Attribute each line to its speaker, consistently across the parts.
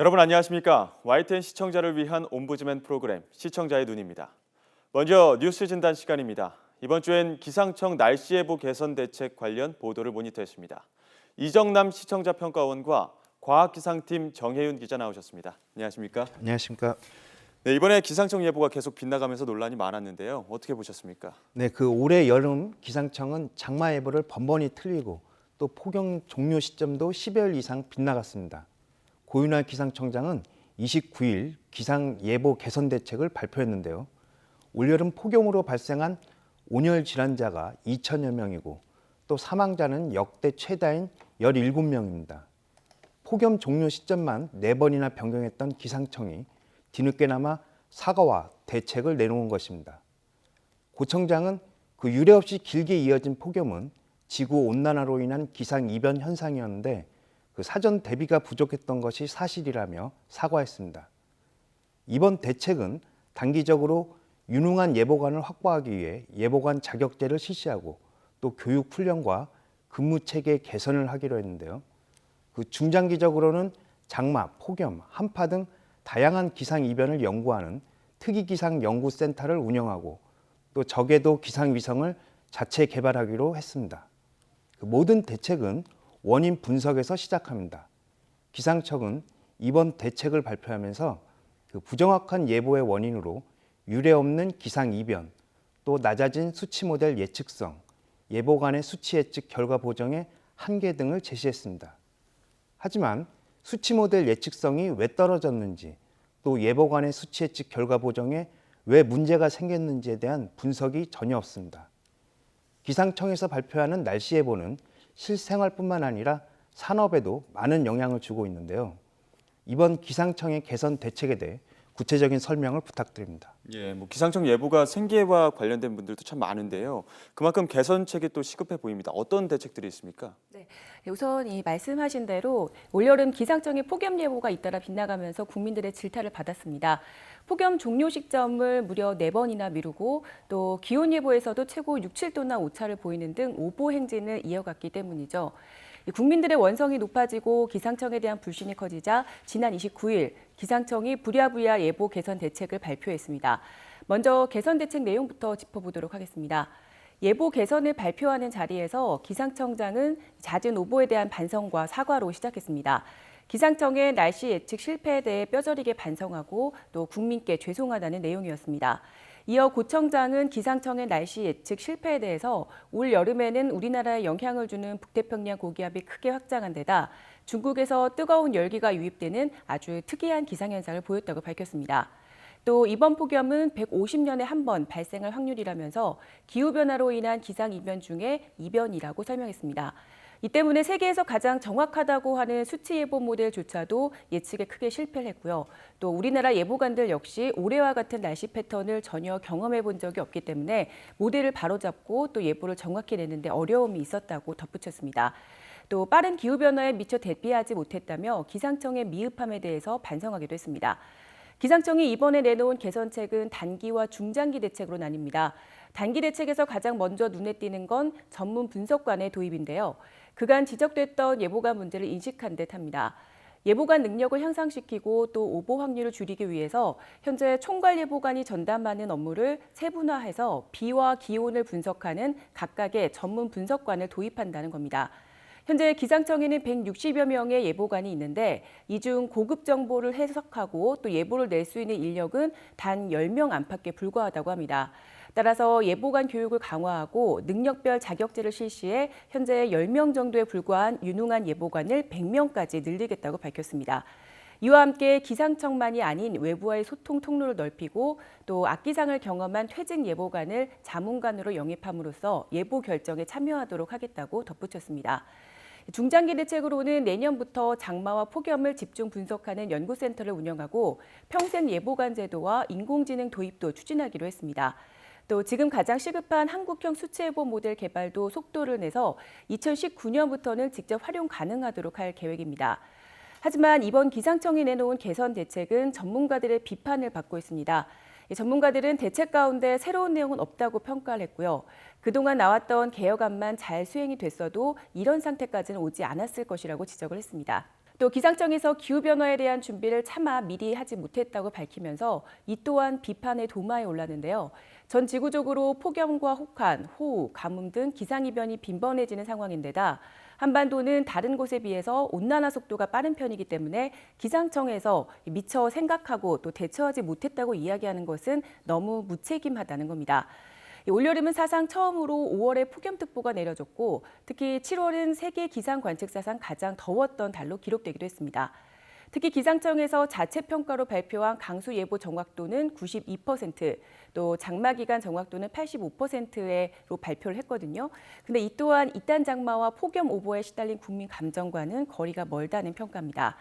Speaker 1: 여러분 안녕하십니까? YTN 시청자를 위한 옴부즈맨 프로그램 시청자의 눈입니다. 먼저 뉴스 진단 시간입니다. 이번 주엔 기상청 날씨예보 개선 대책 관련 보도를 모니터했습니다. 이정남 시청자 평가원과 과학기상팀 정혜윤 기자 나오셨습니다. 안녕하십니까?
Speaker 2: 안녕하십니까?
Speaker 1: 네, 이번에 기상청 예보가 계속 빗나가면서 논란이 많았는데요. 어떻게 보셨습니까?
Speaker 2: 네, 올해 여름 기상청은 장마 예보를 번번이 틀리고 또 폭염 종료 시점도 10여일 이상 빗나갔습니다. 고윤아 기상청장은 29일 기상 예보 개선 대책을 발표했는데요. 올여름 폭염으로 발생한 온열 질환자가 2천여 명이고 또 사망자는 역대 최다인 17명입니다. 폭염 종료 시점만 4번이나 변경했던 기상청이 뒤늦게나마 사과와 대책을 내놓은 것입니다. 고 청장은 유례 없이 길게 이어진 폭염은 지구 온난화로 인한 기상 이변 현상이었는데 사전 대비가 부족했던 것이 사실이라며 사과했습니다. 이번 대책은 단기적으로 유능한 예보관을 확보하기 위해 예보관 자격제를 실시하고 또 교육 훈련과 근무 체계 개선을 하기로 했는데요. 중장기적으로는 장마, 폭염, 한파 등 다양한 기상 이변을 연구하는 특이기상연구센터를 운영하고 또 저궤도 기상위성을 자체 개발하기로 했습니다. 모든 대책은 원인 분석에서 시작합니다. 기상청은 이번 대책을 발표하면서 부정확한 예보의 원인으로 유례없는 기상 이변, 또 낮아진 수치 모델 예측성, 예보관의 수치 예측 결과 보정의 한계 등을 제시했습니다. 하지만 수치 모델 예측성이 왜 떨어졌는지, 또 예보관의 수치 예측 결과 보정에 왜 문제가 생겼는지에 대한 분석이 전혀 없습니다. 기상청에서 발표하는 날씨 예보는 실생활뿐만 아니라 산업에도 많은 영향을 주고 있는데요. 이번 기상청의 개선 대책에 대해 구체적인 설명을 부탁드립니다.
Speaker 1: 예, 기상청 예보가 생계와 관련된 분들도 참 많은데요. 그만큼 개선책이 또 시급해 보입니다. 어떤 대책들이 있습니까?
Speaker 3: 네, 우선 이 말씀하신 대로 올여름 기상청의 폭염 예보가 잇따라 빗나가면서 국민들의 질타를 받았습니다. 폭염 종료 시점을 무려 4번이나 미루고 또 기온 예보에서도 최고 6, 7도나 오차를 보이는 등 오보 행진을 이어갔기 때문이죠. 국민들의 원성이 높아지고 기상청에 대한 불신이 커지자 지난 29일 기상청이 부랴부랴 예보 개선 대책을 발표했습니다. 먼저 개선 대책 내용부터 짚어보도록 하겠습니다. 예보 개선을 발표하는 자리에서 기상청장은 잦은 오보에 대한 반성과 사과로 시작했습니다. 기상청의 날씨 예측 실패에 대해 뼈저리게 반성하고 또 국민께 죄송하다는 내용이었습니다. 이어 고 청장은 기상청의 날씨 예측 실패에 대해서 올 여름에는 우리나라에 영향을 주는 북태평양 고기압이 크게 확장한 데다 중국에서 뜨거운 열기가 유입되는 아주 특이한 기상현상을 보였다고 밝혔습니다. 또 이번 폭염은 150년에 한 번 발생할 확률이라면서 기후변화로 인한 기상이변 중에 이변이라고 설명했습니다. 이 때문에 세계에서 가장 정확하다고 하는 수치 예보 모델조차도 예측에 크게 실패를 했고요. 또 우리나라 예보관들 역시 올해와 같은 날씨 패턴을 전혀 경험해 본 적이 없기 때문에 모델을 바로잡고 또 예보를 정확히 내는데 어려움이 있었다고 덧붙였습니다. 또 빠른 기후변화에 미처 대비하지 못했다며 기상청의 미흡함에 대해서 반성하기도 했습니다. 기상청이 이번에 내놓은 개선책은 단기와 중장기 대책으로 나뉩니다. 단기 대책에서 가장 먼저 눈에 띄는 건 전문 분석관의 도입인데요. 그간 지적됐던 예보관 문제를 인식한 듯합니다. 예보관 능력을 향상시키고 또 오보 확률을 줄이기 위해서 현재 총괄예보관이 전담하는 업무를 세분화해서 비와 기온을 분석하는 각각의 전문 분석관을 도입한다는 겁니다. 현재 기상청에는 160여 명의 예보관이 있는데 이 중 고급 정보를 해석하고 또 예보를 낼 수 있는 인력은 단 10명 안팎에 불과하다고 합니다. 따라서 예보관 교육을 강화하고 능력별 자격제를 실시해 현재 10명 정도에 불과한 유능한 예보관을 100명까지 늘리겠다고 밝혔습니다. 이와 함께 기상청만이 아닌 외부와의 소통 통로를 넓히고 또 악기상을 경험한 퇴직 예보관을 자문관으로 영입함으로써 예보 결정에 참여하도록 하겠다고 덧붙였습니다. 중장기 대책으로는 내년부터 장마와 폭염을 집중 분석하는 연구센터를 운영하고 평생 예보관 제도와 인공지능 도입도 추진하기로 했습니다. 또 지금 가장 시급한 한국형 수치예보 모델 개발도 속도를 내서 2019년부터는 직접 활용 가능하도록 할 계획입니다. 하지만 이번 기상청이 내놓은 개선 대책은 전문가들의 비판을 받고 있습니다. 전문가들은 대책 가운데 새로운 내용은 없다고 평가를 했고요. 그동안 나왔던 개혁안만 잘 수행이 됐어도 이런 상태까지는 오지 않았을 것이라고 지적을 했습니다. 또 기상청에서 기후변화에 대한 준비를 차마 미리 하지 못했다고 밝히면서 이 또한 비판의 도마에 올랐는데요. 전 지구적으로 폭염과 혹한, 호우, 가뭄 등 기상이변이 빈번해지는 상황인데다 한반도는 다른 곳에 비해서 온난화 속도가 빠른 편이기 때문에 기상청에서 미처 생각하고 또 대처하지 못했다고 이야기하는 것은 너무 무책임하다는 겁니다. 올여름은 사상 처음으로 5월에 폭염특보가 내려졌고 특히 7월은 세계 기상 관측사상 가장 더웠던 달로 기록되기도 했습니다. 특히 기상청에서 자체평가로 발표한 강수예보 정확도는 92%, 또 장마기간 정확도는 85%로 발표를 했거든요. 근데 이 또한 이딴 장마와 폭염 오보에 시달린 국민 감정과는 거리가 멀다는 평가입니다.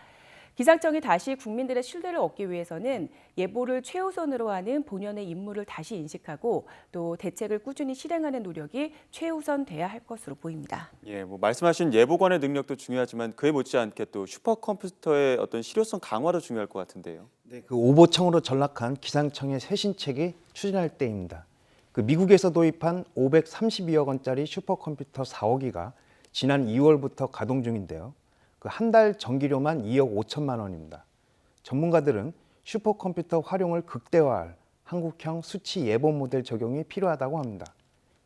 Speaker 3: 기상청이 다시 국민들의 신뢰를 얻기 위해서는 예보를 최우선으로 하는 본연의 임무를 다시 인식하고 또 대책을 꾸준히 실행하는 노력이 최우선 돼야 할 것으로 보입니다.
Speaker 1: 예, 말씀하신 예보관의 능력도 중요하지만 그에 못지않게 또 슈퍼컴퓨터의 어떤 실효성 강화도 중요할 것 같은데요.
Speaker 2: 네, 그 오보청으로 전락한 기상청의 쇄신책이 추진할 때입니다. 그 미국에서 도입한 532억 원짜리 슈퍼컴퓨터 4호기가 지난 2월부터 가동 중인데요. 그 한 달 전기료만 2억 5천만 원입니다. 전문가들은 슈퍼컴퓨터 활용을 극대화할 한국형 수치 예보 모델 적용이 필요하다고 합니다.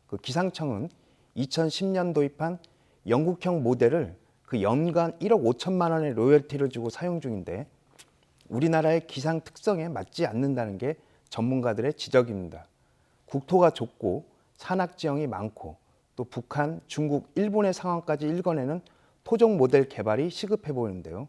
Speaker 2: 그 기상청은 2010년 도입한 영국형 모델을 그 연간 1억 5천만 원의 로열티를 주고 사용 중인데 우리나라의 기상 특성에 맞지 않는다는 게 전문가들의 지적입니다. 국토가 좁고 산악 지형이 많고 또 북한, 중국, 일본의 상황까지 읽어내는 토종 모델 개발이 시급해 보이는데요.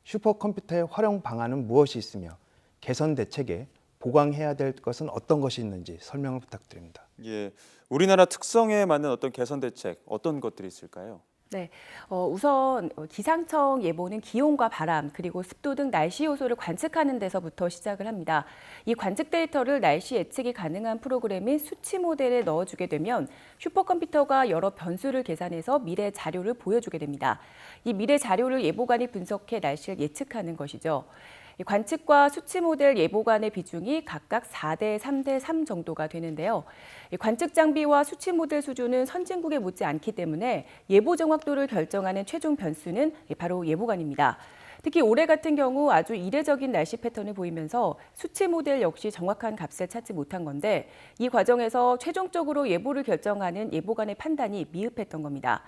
Speaker 2: 슈퍼컴퓨터의 활용 방안은 무엇이 있으며 개선 대책에 보강해야 될 것은 어떤 것이 있는지 설명을 부탁드립니다.
Speaker 1: 예, 우리나라 특성에 맞는 어떤 개선 대책 어떤 것들이 있을까요?
Speaker 3: 네, 우선 기상청 예보는 기온과 바람 그리고 습도 등 날씨 요소를 관측하는 데서부터 시작을 합니다. 이 관측 데이터를 날씨 예측이 가능한 프로그램인 수치 모델에 넣어주게 되면 슈퍼컴퓨터가 여러 변수를 계산해서 미래 자료를 보여주게 됩니다. 이 미래 자료를 예보관이 분석해 날씨를 예측하는 것이죠. 관측과 수치 모델 예보관의 비중이 각각 4대 3대 3 정도가 되는데요. 관측 장비와 수치 모델 수준은 선진국에 못지 않기 때문에 예보 정확도를 결정하는 최종 변수는 바로 예보관입니다. 특히 올해 같은 경우 아주 이례적인 날씨 패턴을 보이면서 수치 모델 역시 정확한 값을 찾지 못한 건데 이 과정에서 최종적으로 예보를 결정하는 예보관의 판단이 미흡했던 겁니다.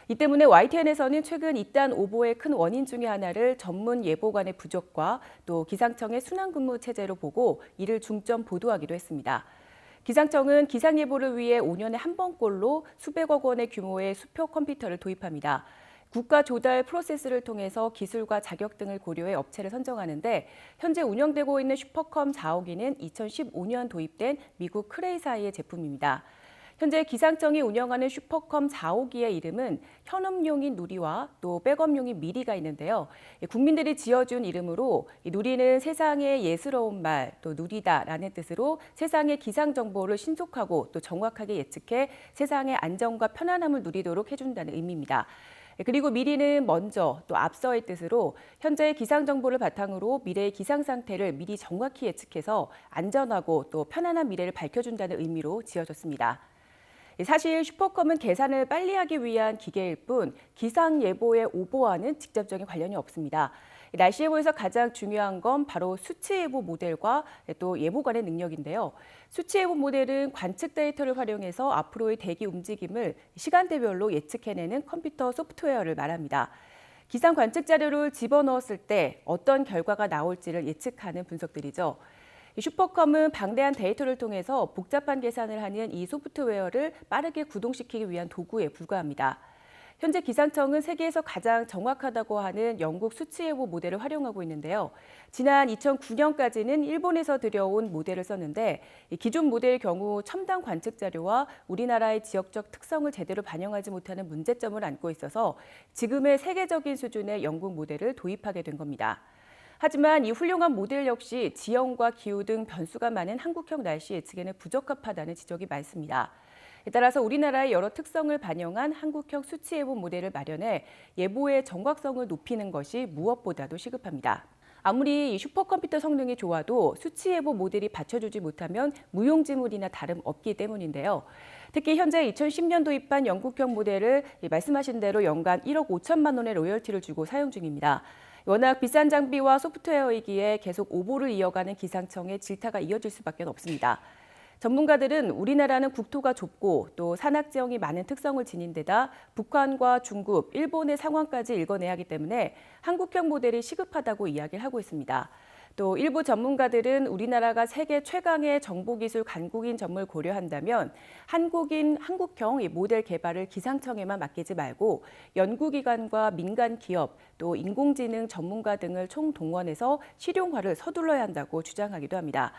Speaker 3: 이 때문에 YTN에서는 최근 이딴 오보의 큰 원인 중에 하나를 전문 예보관의 부족과 또 기상청의 순환근무 체제로 보고 이를 중점 보도하기도 했습니다. 기상청은 기상예보를 위해 5년에 한 번꼴로 수백억 원의 규모의 수표 컴퓨터를 도입합니다. 국가 조달 프로세스를 통해서 기술과 자격 등을 고려해 업체를 선정하는데 현재 운영되고 있는 슈퍼컴 4호기는 2015년 도입된 미국 크레이사이의 제품입니다. 현재 기상청이 운영하는 슈퍼컴 4호기의 이름은 현업용인 누리와 또 백업용인 미리가 있는데요. 국민들이 지어준 이름으로 누리는 세상의 예스러운 말, 또 누리다라는 뜻으로 세상의 기상 정보를 신속하고 또 정확하게 예측해 세상의 안정과 편안함을 누리도록 해준다는 의미입니다. 그리고 미리는 먼저 또 앞서의 뜻으로 현재의 기상 정보를 바탕으로 미래의 기상 상태를 미리 정확히 예측해서 안전하고 또 편안한 미래를 밝혀준다는 의미로 지어졌습니다. 사실 슈퍼컴은 계산을 빨리 하기 위한 기계일 뿐 기상 예보의 오보와는 직접적인 관련이 없습니다. 날씨 예보에서 가장 중요한 건 바로 수치 예보 모델과 또 예보관의 능력인데요. 수치 예보 모델은 관측 데이터를 활용해서 앞으로의 대기 움직임을 시간대별로 예측해내는 컴퓨터 소프트웨어를 말합니다. 기상 관측 자료를 집어넣었을 때 어떤 결과가 나올지를 예측하는 분석들이죠. 슈퍼컴은 방대한 데이터를 통해서 복잡한 계산을 하는 이 소프트웨어를 빠르게 구동시키기 위한 도구에 불과합니다. 현재 기상청은 세계에서 가장 정확하다고 하는 영국 수치예보 모델을 활용하고 있는데요. 지난 2009년까지는 일본에서 들여온 모델을 썼는데 기존 모델의 경우 첨단 관측 자료와 우리나라의 지역적 특성을 제대로 반영하지 못하는 문제점을 안고 있어서 지금의 세계적인 수준의 영국 모델을 도입하게 된 겁니다. 하지만 이 훌륭한 모델 역시 지형과 기후 등 변수가 많은 한국형 날씨 예측에는 부적합하다는 지적이 많습니다. 따라서 우리나라의 여러 특성을 반영한 한국형 수치 예보 모델을 마련해 예보의 정확성을 높이는 것이 무엇보다도 시급합니다. 아무리 이 슈퍼컴퓨터 성능이 좋아도 수치 예보 모델이 받쳐주지 못하면 무용지물이나 다름없기 때문인데요. 특히 현재 2010년 도입한 영국형 모델을 말씀하신 대로 연간 1억 5천만 원의 로열티를 주고 사용 중입니다. 워낙 비싼 장비와 소프트웨어이기에 계속 오보를 이어가는 기상청의 질타가 이어질 수밖에 없습니다. 전문가들은 우리나라는 국토가 좁고 또 산악 지형이 많은 특성을 지닌 데다 북한과 중국, 일본의 상황까지 읽어내야 하기 때문에 한국형 모델이 시급하다고 이야기를 하고 있습니다. 또 일부 전문가들은 우리나라가 세계 최강의 정보기술 강국인 점을 고려한다면 한국형 이 모델 개발을 기상청에만 맡기지 말고 연구기관과 민간 기업, 또 인공지능 전문가 등을 총동원해서 실용화를 서둘러야 한다고 주장하기도 합니다.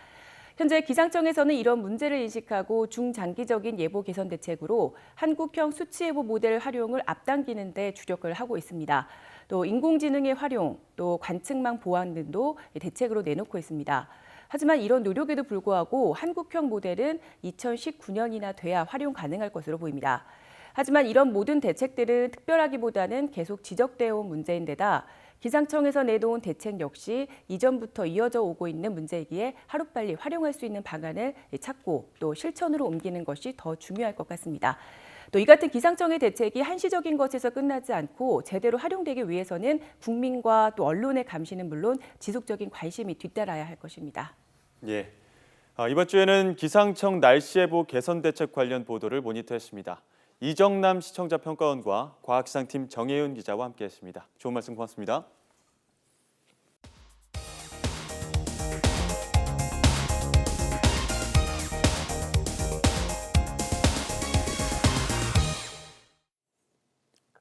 Speaker 3: 현재 기상청에서는 이런 문제를 인식하고 중장기적인 예보 개선 대책으로 한국형 수치 예보 모델 활용을 앞당기는 데 주력을 하고 있습니다. 또 인공지능의 활용, 또 관측망 보안 등도 대책으로 내놓고 있습니다. 하지만 이런 노력에도 불구하고 한국형 모델은 2019년이나 돼야 활용 가능할 것으로 보입니다. 하지만 이런 모든 대책들은 특별하기보다는 계속 지적되어 온 문제인데다 기상청에서 내놓은 대책 역시 이전부터 이어져 오고 있는 문제이기에 하루빨리 활용할 수 있는 방안을 찾고 또 실천으로 옮기는 것이 더 중요할 것 같습니다. 또 이 같은 기상청의 대책이 한시적인 것에서 끝나지 않고 제대로 활용되기 위해서는 국민과 또 언론의 감시는 물론 지속적인 관심이 뒤따라야 할 것입니다.
Speaker 1: 예. 이번 주에는 기상청 날씨 예보 개선 대책 관련 보도를 모니터했습니다. 이정남 시청자 평가원과 과학기상팀 정혜윤 기자와 함께했습니다. 좋은 말씀 고맙습니다.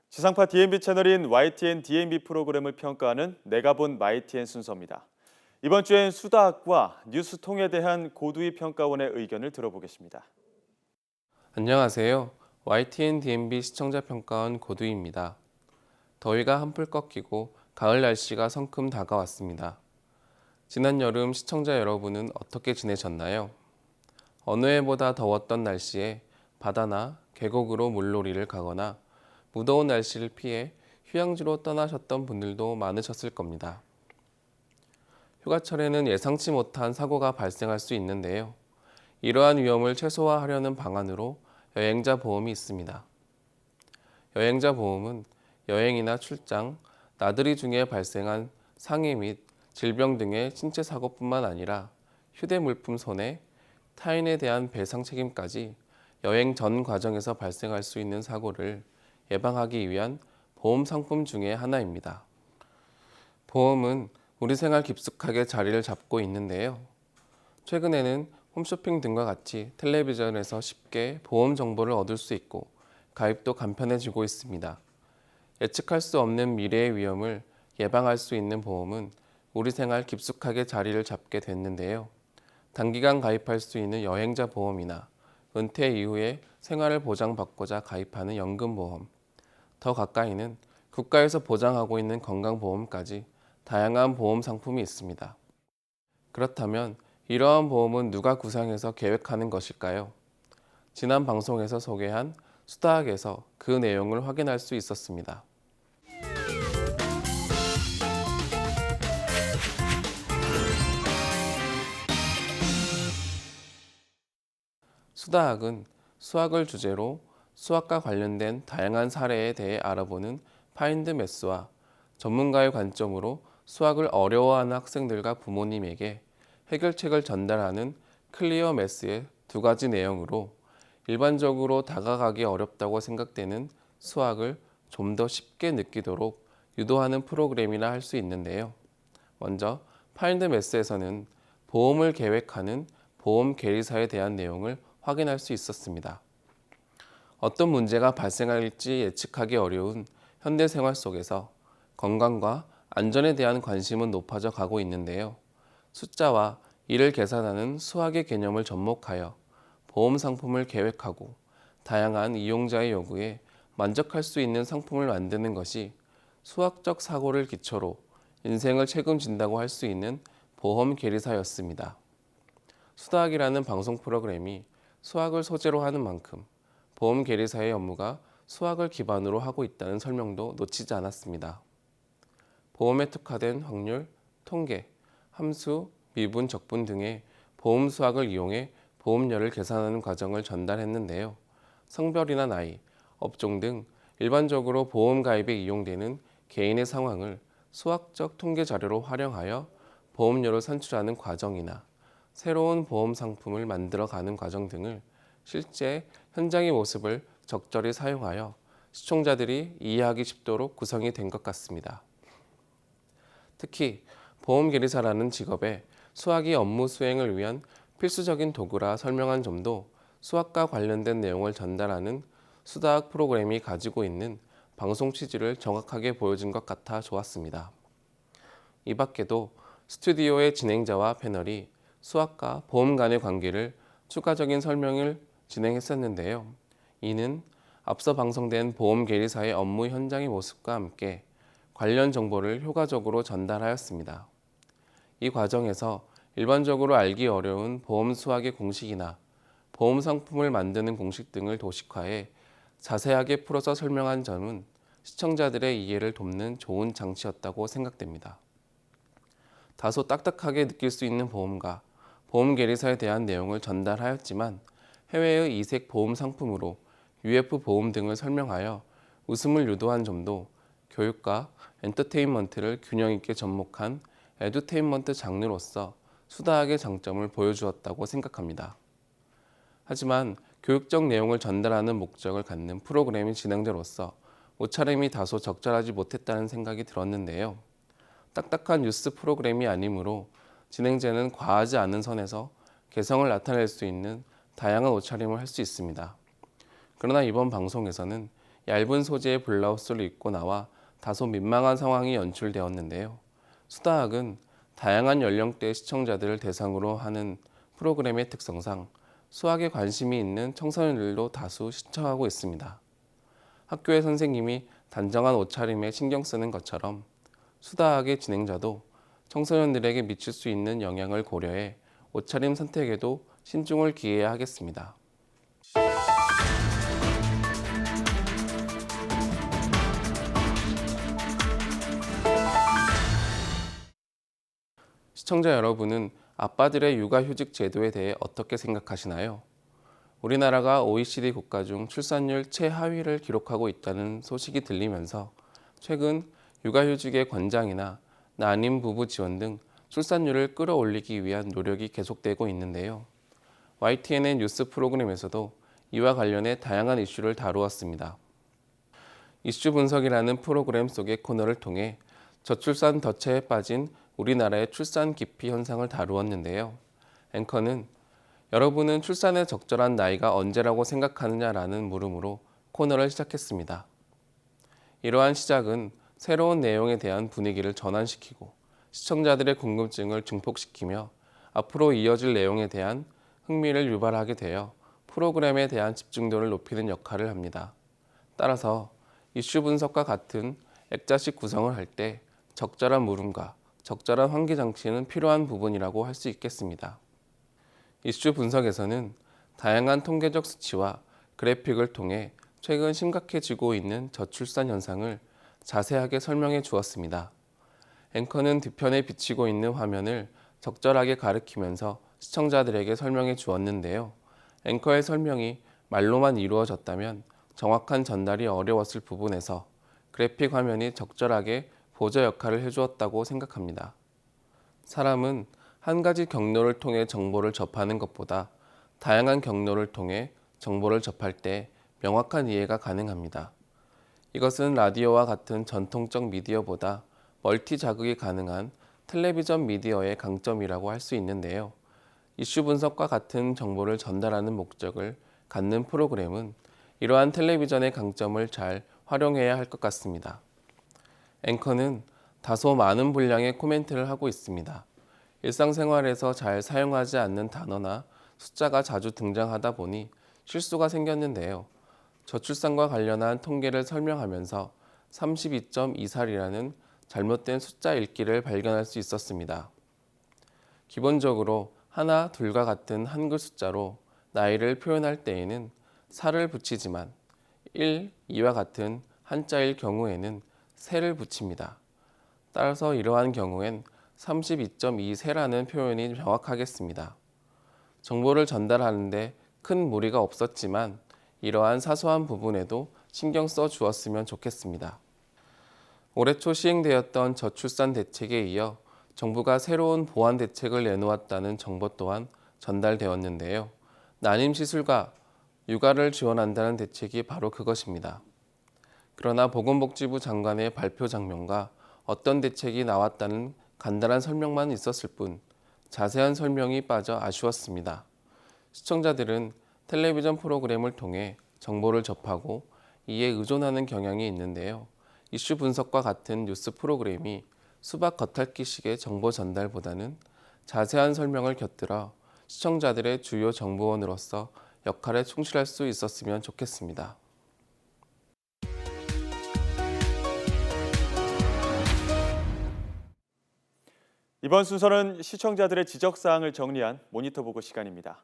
Speaker 1: 지상파 DMB 채널인 YTN DMB 프로그램을 평가하는 내가 본 YTN 순서입니다. 이번 주엔 수다학과 뉴스통에 대한 고두희 평가원의 의견을 들어보겠습니다.
Speaker 4: 안녕하세요. YTN DMB 시청자 평가원 고두희입니다. 더위가 한풀 꺾이고 가을 날씨가 성큼 다가왔습니다. 지난 여름 시청자 여러분은 어떻게 지내셨나요? 어느 해보다 더웠던 날씨에 바다나 계곡으로 물놀이를 가거나 무더운 날씨를 피해 휴양지로 떠나셨던 분들도 많으셨을 겁니다. 휴가철에는 예상치 못한 사고가 발생할 수 있는데요. 이러한 위험을 최소화하려는 방안으로 여행자 보험이 있습니다. 여행자 보험은 여행이나 출장, 나들이 중에 발생한 상해 및 질병 등의 신체 사고뿐만 아니라 휴대물품 손해, 타인에 대한 배상 책임까지 여행 전 과정에서 발생할 수 있는 사고를 예방하기 위한 보험 상품 중에 하나입니다. 보험은 우리 생활 깊숙하게 자리를 잡고 있는데요. 최근에는 홈쇼핑 등과 같이 텔레비전에서 쉽게 보험 정보를 얻을 수 있고 가입도 간편해지고 있습니다. 예측할 수 없는 미래의 위험을 예방할 수 있는 보험은 우리 생활 깊숙하게 자리를 잡게 됐는데요. 단기간 가입할 수 있는 여행자 보험이나 은퇴 이후에 생활을 보장받고자 가입하는 연금보험, 더 가까이는 국가에서 보장하고 있는 건강보험까지 다양한 보험 상품이 있습니다. 그렇다면 이러한 보험은 누가 구상해서 계획하는 것일까요? 지난 방송에서 소개한 수다학에서 그 내용을 확인할 수 있었습니다. 수다학은 수학을 주제로 수학과 관련된 다양한 사례에 대해 알아보는 파인드 매스와 전문가의 관점으로 수학을 어려워하는 학생들과 부모님에게 해결책을 전달하는 클리어 매스의 두 가지 내용으로 일반적으로 다가가기 어렵다고 생각되는 수학을 좀 더 쉽게 느끼도록 유도하는 프로그램이라 할 수 있는데요. 먼저 파인드 매스에서는 보험을 계획하는 보험 계리사에 대한 내용을 확인할 수 있었습니다. 어떤 문제가 발생할지 예측하기 어려운 현대 생활 속에서 건강과 안전에 대한 관심은 높아져 가고 있는데요. 숫자와 이를 계산하는 수학의 개념을 접목하여 보험 상품을 계획하고 다양한 이용자의 요구에 만족할 수 있는 상품을 만드는 것이 수학적 사고를 기초로 인생을 책임진다고 할 수 있는 보험 계리사였습니다. 수다학이라는 방송 프로그램이 수학을 소재로 하는 만큼 보험 계리사의 업무가 수학을 기반으로 하고 있다는 설명도 놓치지 않았습니다. 보험에 특화된 확률, 통계, 함수, 미분, 적분 등의 보험 수학을 이용해 보험료를 계산하는 과정을 전달했는데요. 성별이나 나이, 업종 등 일반적으로 보험 가입에 이용되는 개인의 상황을 수학적 통계 자료로 활용하여 보험료를 산출하는 과정이나 새로운 보험 상품을 만들어가는 과정 등을 실제 현장의 모습을 적절히 사용하여 시청자들이 이해하기 쉽도록 구성이 된 것 같습니다. 특히 보험계리사라는 직업에 수학이 업무 수행을 위한 필수적인 도구라 설명한 점도 수학과 관련된 내용을 전달하는 수다학 프로그램이 가지고 있는 방송 취지를 정확하게 보여준 것 같아 좋았습니다. 이 밖에도 스튜디오의 진행자와 패널이 수학과 보험 간의 관계를 추가적인 설명을 진행했었는데요. 이는 앞서 방송된 보험계리사의 업무 현장의 모습과 함께 관련 정보를 효과적으로 전달하였습니다. 이 과정에서 일반적으로 알기 어려운 보험 수학의 공식이나 보험 상품을 만드는 공식 등을 도식화해 자세하게 풀어서 설명한 점은 시청자들의 이해를 돕는 좋은 장치였다고 생각됩니다. 다소 딱딱하게 느낄 수 있는 보험과 보험계리사에 대한 내용을 전달하였지만 해외의 이색 보험 상품으로 UF 보험 등을 설명하여 웃음을 유도한 점도 교육과 엔터테인먼트를 균형 있게 접목한 에듀테인먼트 장르로서 수다학의 장점을 보여주었다고 생각합니다. 하지만 교육적 내용을 전달하는 목적을 갖는 프로그램이 진행자로서 옷차림이 다소 적절하지 못했다는 생각이 들었는데요. 딱딱한 뉴스 프로그램이 아니므로 진행자는 과하지 않은 선에서 개성을 나타낼 수 있는 다양한 옷차림을 할 수 있습니다. 그러나 이번 방송에서는 얇은 소재의 블라우스를 입고 나와 다소 민망한 상황이 연출되었는데요. 수다학은 다양한 연령대의 시청자들을 대상으로 하는 프로그램의 특성상 수학에 관심이 있는 청소년들도 다수 시청하고 있습니다. 학교의 선생님이 단정한 옷차림에 신경 쓰는 것처럼 수다학의 진행자도 청소년들에게 미칠 수 있는 영향을 고려해 옷차림 선택에도 신중을 기해야 하겠습니다. 시청자 여러분은 아빠들의 육아휴직 제도에 대해 어떻게 생각하시나요? 우리나라가 OECD 국가 중 출산율 최하위를 기록하고 있다는 소식이 들리면서 최근 육아휴직의 권장이나 난임 부부 지원 등 출산율을 끌어올리기 위한 노력이 계속되고 있는데요. YTN의 뉴스 프로그램에서도 이와 관련해 다양한 이슈를 다루었습니다. 이슈 분석이라는 프로그램 속의 코너를 통해 저출산 덫에 빠진 우리나라의 출산 기피 현상을 다루었는데요. 앵커는 여러분은 출산의 적절한 나이가 언제라고 생각하느냐라는 물음으로 코너를 시작했습니다. 이러한 시작은 새로운 내용에 대한 분위기를 전환시키고 시청자들의 궁금증을 증폭시키며 앞으로 이어질 내용에 대한 흥미를 유발하게 되어 프로그램에 대한 집중도를 높이는 역할을 합니다. 따라서 이슈 분석과 같은 액자식 구성을 할 때 적절한 물음과 적절한 환기 장치는 필요한 부분이라고 할 수 있겠습니다. 이슈 분석에서는 다양한 통계적 수치와 그래픽을 통해 최근 심각해지고 있는 저출산 현상을 자세하게 설명해 주었습니다. 앵커는 뒤편에 비치고 있는 화면을 적절하게 가리키면서 시청자들에게 설명해 주었는데요. 앵커의 설명이 말로만 이루어졌다면 정확한 전달이 어려웠을 부분에서 그래픽 화면이 적절하게 보조 역할을 해주었다고 생각합니다. 사람은 한 가지 경로를 통해 정보를 접하는 것보다 다양한 경로를 통해 정보를 접할 때 명확한 이해가 가능합니다. 이것은 라디오와 같은 전통적 미디어보다 멀티 자극이 가능한 텔레비전 미디어의 강점이라고 할 수 있는데요. 이슈 분석과 같은 정보를 전달하는 목적을 갖는 프로그램은 이러한 텔레비전의 강점을 잘 활용해야 할 것 같습니다. 앵커는 다소 많은 분량의 코멘트를 하고 있습니다. 일상생활에서 잘 사용하지 않는 단어나 숫자가 자주 등장하다 보니 실수가 생겼는데요. 저출산과 관련한 통계를 설명하면서 32.2살이라는 잘못된 숫자 읽기를 발견할 수 있었습니다. 기본적으로 하나, 둘과 같은 한글 숫자로 나이를 표현할 때에는 살을 붙이지만 1, 2와 같은 한자일 경우에는 세를 붙입니다. 따라서 이러한 경우엔 32.2세라는 표현이 정확하겠습니다. 정보를 전달하는데 큰 무리가 없었지만 이러한 사소한 부분에도 신경 써 주었으면 좋겠습니다. 올해 초 시행되었던 저출산 대책에 이어 정부가 새로운 보완 대책을 내놓았다는 정보 또한 전달되었는데요. 난임 시술과 육아를 지원한다는 대책이 바로 그것입니다. 그러나 보건복지부 장관의 발표 장면과 어떤 대책이 나왔다는 간단한 설명만 있었을 뿐 자세한 설명이 빠져 아쉬웠습니다. 시청자들은 텔레비전 프로그램을 통해 정보를 접하고 이에 의존하는 경향이 있는데요. 이슈 분석과 같은 뉴스 프로그램이 수박 겉핥기식의 정보 전달보다는 자세한 설명을 곁들여 시청자들의 주요 정보원으로서 역할에 충실할 수 있었으면 좋겠습니다.
Speaker 1: 이번 순서는 시청자들의 지적사항을 정리한 모니터 보고 시간입니다.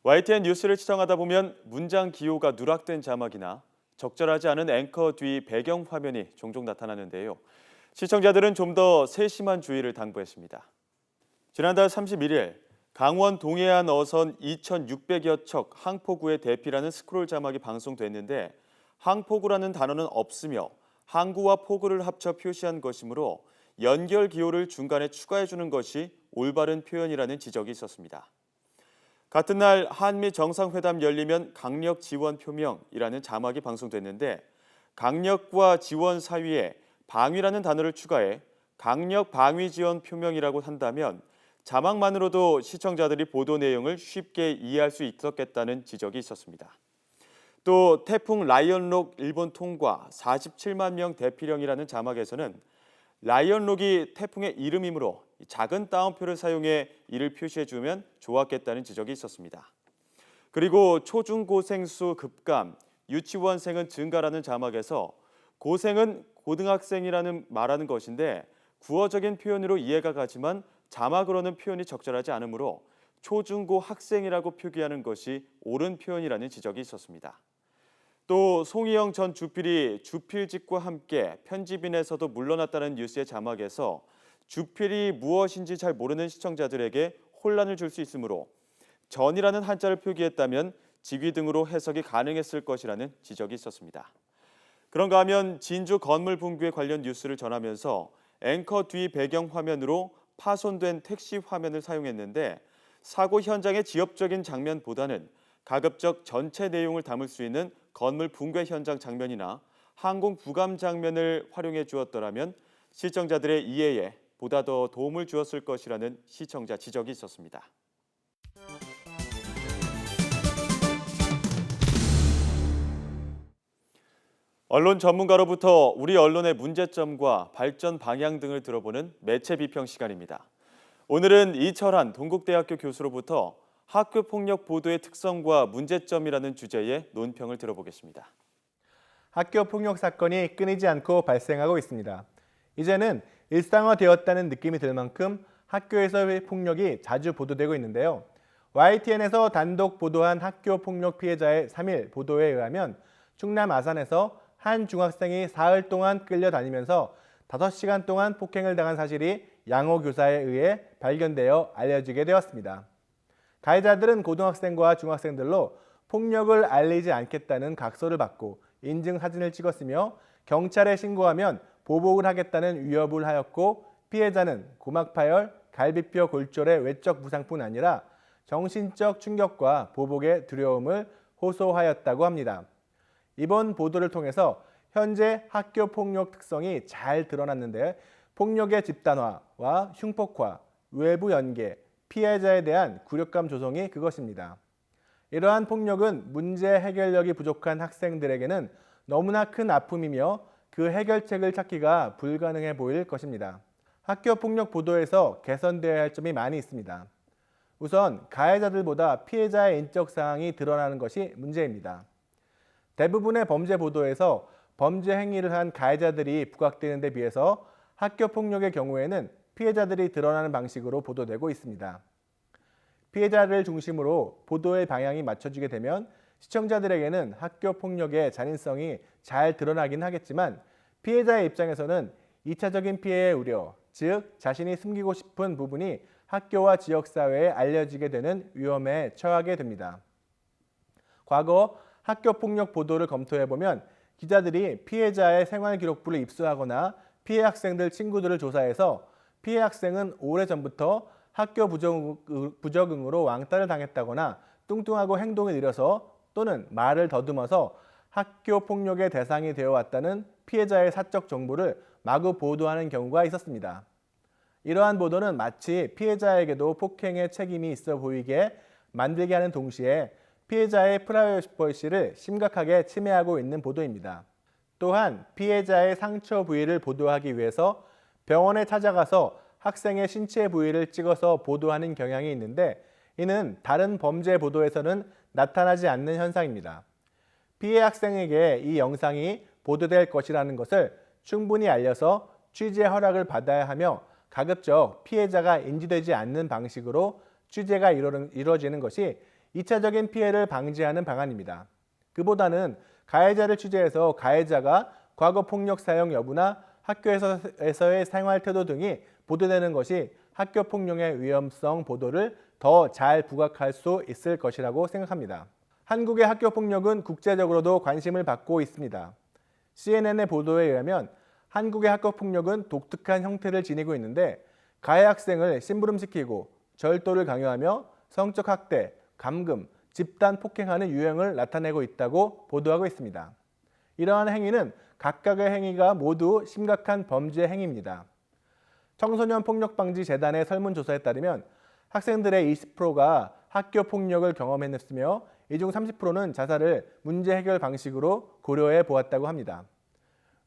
Speaker 1: YTN 뉴스를 시청하다 보면 문장 기호가 누락된 자막이나 적절하지 않은 앵커 뒤 배경 화면이 종종 나타나는데요. 시청자들은 좀 더 세심한 주의를 당부했습니다. 지난달 31일 강원 동해안 어선 2,600여 척 항포구의 대피라는 스크롤 자막이 방송됐는데 항포구라는 단어는 없으며 항구와 포구를 합쳐 표시한 것이므로 연결 기호를 중간에 추가해주는 것이 올바른 표현이라는 지적이 있었습니다. 같은 날 한미 정상회담 열리면 강력 지원 표명이라는 자막이 방송됐는데 강력과 지원 사이에 방위라는 단어를 추가해 강력 방위 지원 표명이라고 한다면 자막만으로도 시청자들이 보도 내용을 쉽게 이해할 수 있었겠다는 지적이 있었습니다. 또 태풍 라이언록 일본 통과 47만 명 대피령이라는 자막에서는 라이언록이 태풍의 이름이므로 작은 따옴표를 사용해 이를 표시해주면 좋았겠다는 지적이 있었습니다. 그리고 초중고생 수 급감, 유치원생은 증가라는 자막에서 고생은 고등학생이라는 말하는 것인데 구어적인 표현으로 이해가 가지만 자막으로는 표현이 적절하지 않으므로 초중고 학생이라고 표기하는 것이 옳은 표현이라는 지적이 있었습니다. 또 송희영 전 주필이 주필직과 함께 편집인에서도 물러났다는 뉴스의 자막에서 주필이 무엇인지 잘 모르는 시청자들에게 혼란을 줄 수 있으므로 전이라는 한자를 표기했다면 직위 등으로 해석이 가능했을 것이라는 지적이 있었습니다. 그런가 하면 진주 건물 붕괴 관련 뉴스를 전하면서 앵커 뒤 배경 화면으로 파손된 택시 화면을 사용했는데 사고 현장의 지엽적인 장면보다는 가급적 전체 내용을 담을 수 있는 건물 붕괴 현장 장면이나 항공 부감 장면을 활용해 주었더라면 시청자들의 이해에 보다 더 도움을 주었을 것이라는 시청자 지적이 있었습니다. 언론 전문가로부터 우리 언론의 문제점과 발전 방향 등을 들어보는 매체 비평 시간입니다. 오늘은 이철한 동국대학교 교수로부터 학교 폭력 보도의 특성과 문제점이라는 주제의 논평을 들어보겠습니다.
Speaker 5: 학교 폭력 사건이 끊이지 않고 발생하고 있습니다. 이제는 일상화되었다는 느낌이 들 만큼 학교에서의 폭력이 자주 보도되고 있는데요. YTN에서 단독 보도한 학교 폭력 피해자의 3일 보도에 의하면 충남 아산에서 한 중학생이 사흘 동안 끌려다니면서 5시간 동안 폭행을 당한 사실이 양호 교사에 의해 발견되어 알려지게 되었습니다. 가해자들은 고등학생과 중학생들로 폭력을 알리지 않겠다는 각서를 받고 인증 사진을 찍었으며 경찰에 신고하면 보복을 하겠다는 위협을 하였고 피해자는 고막 파열, 갈비뼈 골절의 외적 부상뿐 아니라 정신적 충격과 보복의 두려움을 호소하였다고 합니다. 이번 보도를 통해서 현재 학교 폭력 특성이 잘 드러났는데 폭력의 집단화와 흉폭화, 외부 연계, 피해자에 대한 굴욕감 조성이 그것입니다. 이러한 폭력은 문제 해결력이 부족한 학생들에게는 너무나 큰 아픔이며 그 해결책을 찾기가 불가능해 보일 것입니다. 학교 폭력 보도에서 개선되어야 할 점이 많이 있습니다. 우선 가해자들보다 피해자의 인적 사항이 드러나는 것이 문제입니다. 대부분의 범죄 보도에서 범죄 행위를 한 가해자들이 부각되는 데 비해서 학교 폭력의 경우에는 피해자들이 드러나는 방식으로 보도되고 있습니다. 피해자를 중심으로 보도의 방향이 맞춰지게 되면 시청자들에게는 학교 폭력의 잔인성이 잘 드러나긴 하겠지만 피해자의 입장에서는 2차적인 피해의 우려, 즉 자신이 숨기고 싶은 부분이 학교와 지역사회에 알려지게 되는 위험에 처하게 됩니다. 과거 학교 폭력 보도를 검토해보면 기자들이 피해자의 생활기록부를 입수하거나 피해 학생들 친구들을 조사해서 피해 학생은 오래전부터 학교 부적응으로 왕따를 당했다거나 뚱뚱하고 행동이 느려서 또는 말을 더듬어서 학교 폭력의 대상이 되어 왔다는 피해자의 사적 정보를 마구 보도하는 경우가 있었습니다. 이러한 보도는 마치 피해자에게도 폭행의 책임이 있어 보이게 만들게 하는 동시에 피해자의 프라이버시를 심각하게 침해하고 있는 보도입니다. 또한 피해자의 상처 부위를 보도하기 위해서 병원에 찾아가서 학생의 신체 부위를 찍어서 보도하는 경향이 있는데 이는 다른 범죄 보도에서는 나타나지 않는 현상입니다. 피해 학생에게 이 영상이 보도될 것이라는 것을 충분히 알려서 취재 허락을 받아야 하며 가급적 피해자가 인지되지 않는 방식으로 취재가 이루어지는 것이 2차적인 피해를 방지하는 방안입니다. 그보다는 가해자를 취재해서 가해자가 과거 폭력 사용 여부나 학교에서의 생활 태도 등이 보도되는 것이 학교 폭력의 위험성 보도를 더 잘 부각할 수 있을 것이라고 생각합니다. 한국의 학교 폭력은 국제적으로도 관심을 받고 있습니다. CNN의 보도에 의하면 한국의 학교 폭력은 독특한 형태를 지니고 있는데 가해 학생을 심부름시키고 절도를 강요하며 성적 학대, 감금, 집단 폭행하는 유형을 나타내고 있다고 보도하고 있습니다. 이러한 행위는 각각의 행위가 모두 심각한 범죄 행위입니다. 청소년 폭력 방지 재단의 설문조사에 따르면 학생들의 20%가 학교 폭력을 경험했으며 이 중 30%는 자살을 문제 해결 방식으로 고려해 보았다고 합니다.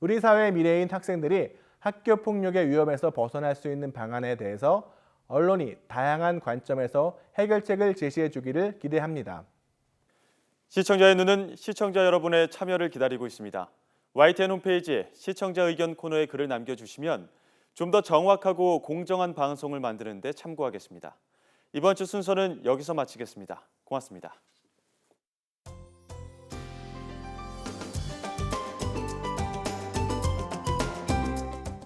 Speaker 5: 우리 사회의 미래인 학생들이 학교 폭력의 위험에서 벗어날 수 있는 방안에 대해서 언론이 다양한 관점에서 해결책을 제시해 주기를 기대합니다.
Speaker 1: 시청자의 눈은 시청자 여러분의 참여를 기다리고 있습니다. YTN 홈페이지에 시청자 의견 코너에 글을 남겨주시면 좀 더 정확하고 공정한 방송을 만드는 데 참고하겠습니다. 이번 주 순서는 여기서 마치겠습니다. 고맙습니다.